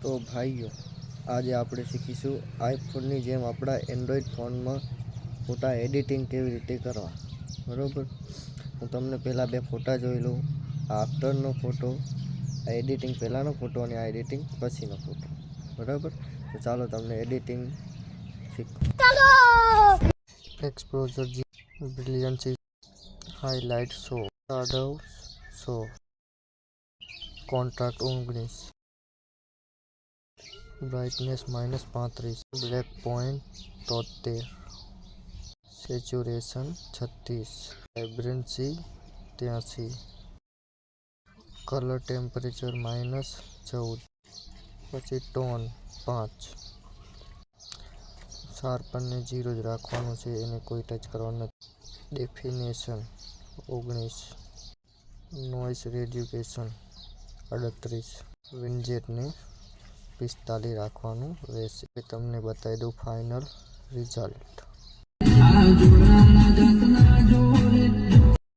તો ભાઈઓ આજે આપણે શીખીશું આઈફોનની જેમ આપણા એન્ડ્રોઈડ ફોનમાં ફોટા એડિટિંગ કેવી રીતે કરવા. બરાબર, હું તમને પહેલાં બે ફોટા જોઈ લઉં. આ આફ્ટરનો ફોટો, આ એડિટિંગ પહેલાંનો ફોટો અને આ એડિટિંગ પછીનો ફોટો. બરાબર, તો ચાલો તમને એડિટિંગ શીખો. Exposure brilliance, highlight show, shadow show, contrast 19, brightness -35, black point 73, saturation 36, vibrancy 83, colour temperature -14, પછી ટોન 5, શાર્પનને 0 જ રાખવાનું છે, એને કોઈ ટચ કરવાનું નથી. ડેફિનેશન 19, નોઇસ રેડ્યુકેશન 38, વિન્જેટને 45 રાખવાનું રહેશે. તમને બતાવી દઉં ફાઇનલ રિઝલ્ટ.